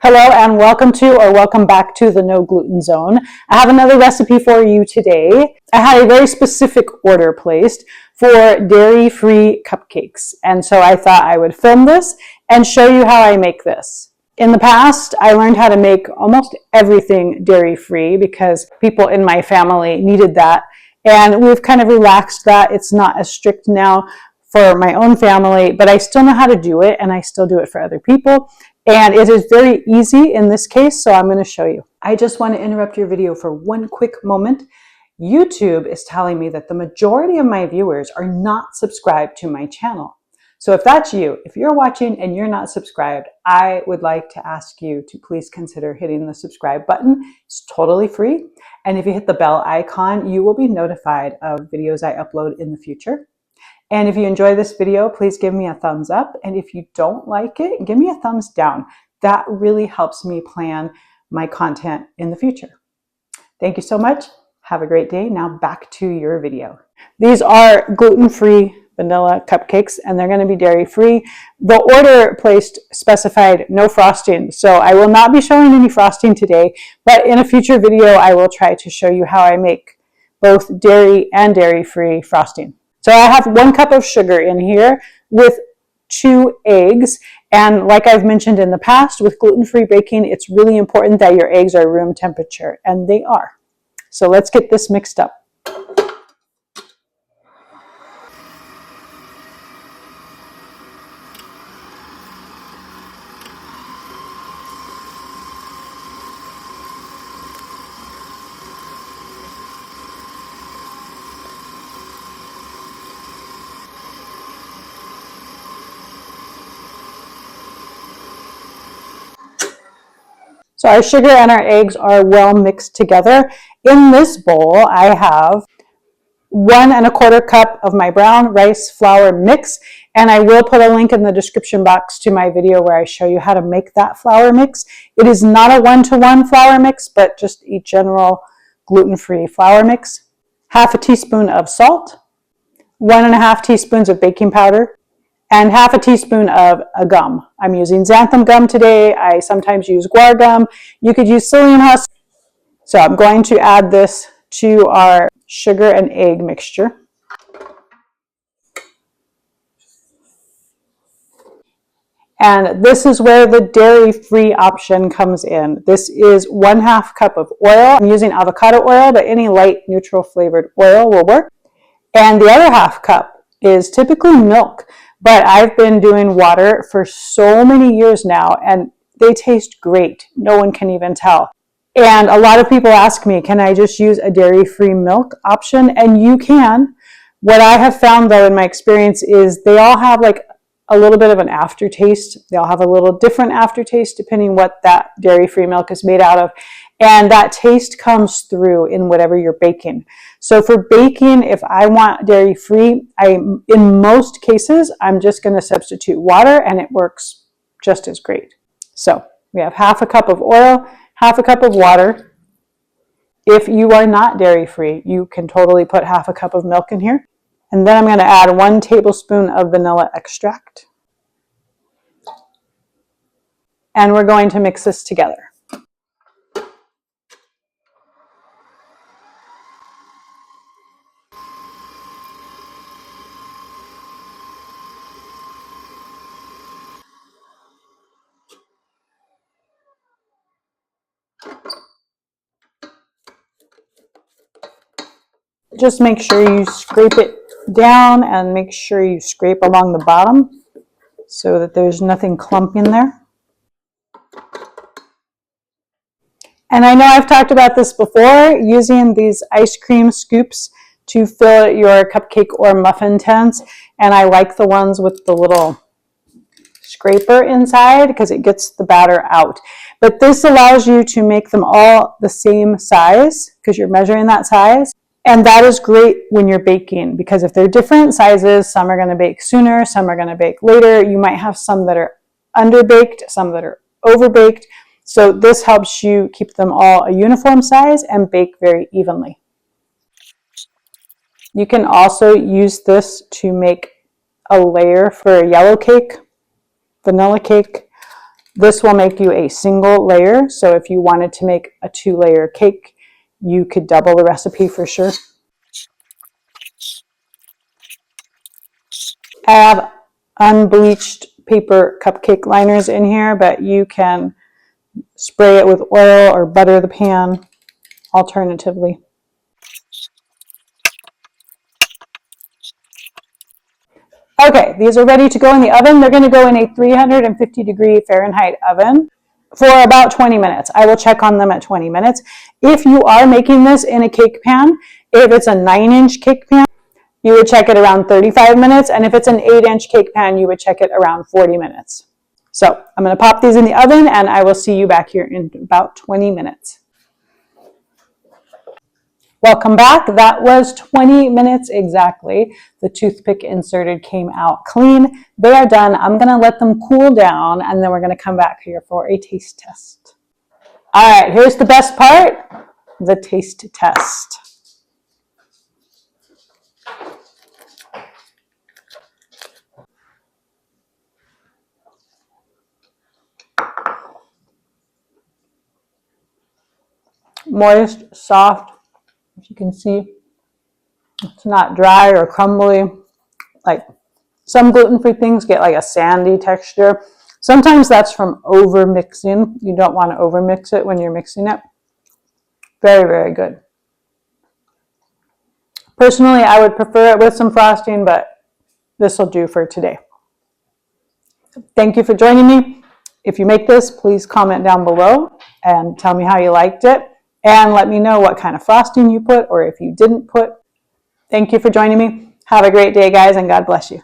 Hello and welcome back to the No Gluten Zone. I have another recipe for you today. I had a very specific order placed for dairy-free cupcakes, and so I thought I would film this and show you how I make this. In the past, I learned how to make almost everything dairy-free because people in my family needed that, and we've kind of relaxed that. It's not as strict now for my own family, but I still know how to do it, and I still do it for other people. And it is very easy in this case, so I'm going to show you. I just want to interrupt your video for one quick moment. YouTube is telling me that the majority of my viewers are not subscribed to my channel. So if that's you, if you're watching and you're not subscribed, I would like to ask you to please consider hitting the subscribe button. It's totally free. And if you hit the bell icon, you will be notified of videos I upload in the future. And if you enjoy this video, please give me a thumbs up. And if you don't like it, give me a thumbs down. That really helps me plan my content in the future. Thank you so much. Have a great day. Now back to your video. These are gluten-free vanilla cupcakes, and they're going to be dairy-free. The order placed specified no frosting, so I will not be showing any frosting today, but in a future video, I will try to show you how I make both dairy and dairy-free frosting. So I have 1 cup of sugar in here with 2 eggs. And like I've mentioned in the past, with gluten-free baking, it's really important that your eggs are room temperature, and they are. So let's get this mixed up. So our sugar and our eggs are well mixed together. In this bowl, I have 1 1/4 cup of my brown rice flour mix, and I will put a link in the description box to my video where I show you how to make that flour mix. It is not a 1-to-1 flour mix, but just a general gluten-free flour mix. 1/2 teaspoon of salt, 1 1/2 teaspoons of baking powder, and 1/2 teaspoon of a gum. I'm using xanthan gum today. I sometimes use guar gum. You could use psyllium husk. So I'm going to add this to our sugar and egg mixture. And this is where the dairy-free option comes in. This is 1/2 cup of oil. I'm using avocado oil, but any light neutral flavored oil will work. And the other 1/2 cup is typically milk. But I've been doing water for so many years now, and they taste great. No one can even tell. And a lot of people ask me, can I just use a dairy-free milk option? And you can. What I have found, though, in my experience is they all have like a little bit of an aftertaste. They all have a little different aftertaste depending what that dairy-free milk is made out of. And that taste comes through in whatever you're baking. So for baking, if I want dairy-free, in most cases, I'm just going to substitute water, and it works just as great. So we have 1/2 cup of oil, 1/2 cup of water. If you are not dairy-free, you can totally put 1/2 cup of milk in here. And then I'm going to add 1 tablespoon of vanilla extract. And we're going to mix this together. Just make sure you scrape it down and make sure you scrape along the bottom so that there's nothing clumping there. And I know I've talked about this before, using these ice cream scoops to fill your cupcake or muffin tins. And I like the ones with the little scraper inside because it gets the batter out. But this allows you to make them all the same size because you're measuring that size. And that is great when you're baking because if they're different sizes, some are going to bake sooner, some are going to bake later. You might have some that are underbaked, some that are overbaked. So this helps you keep them all a uniform size and bake very evenly. You can also use this to make a layer for a yellow cake, vanilla cake, This will make you a single layer. So if you wanted to make a 2-layer cake, you could double the recipe for sure. I have unbleached paper cupcake liners in here, but you can spray it with oil or butter the pan alternatively. Okay, these are ready to go in the oven. They're going to go in a 350-degree Fahrenheit oven for about 20 minutes. I will check on them at 20 minutes. If you are making this in a cake pan, if it's a 9-inch cake pan, you would check it around 35 minutes. And if it's an 8-inch cake pan, you would check it around 40 minutes. So I'm going to pop these in the oven and I will see you back here in about 20 minutes. Welcome back. That was 20 minutes exactly. The toothpick inserted came out clean. They are done. I'm going to let them cool down and then we're going to come back here for a taste test. All right, here's the best part, the taste test. Moist, soft, as you can see. It's not dry or crumbly. Like some gluten-free things get like a sandy texture. Sometimes that's from over mixing. You don't want to over mix it when you're mixing it. Very, very good. Personally, I would prefer it with some frosting, but this will do for today. Thank you for joining me. If you make this, please comment down below and tell me how you liked it. And let me know what kind of frosting you put or if you didn't put. Thank you for joining me. Have a great day, guys, and God bless you.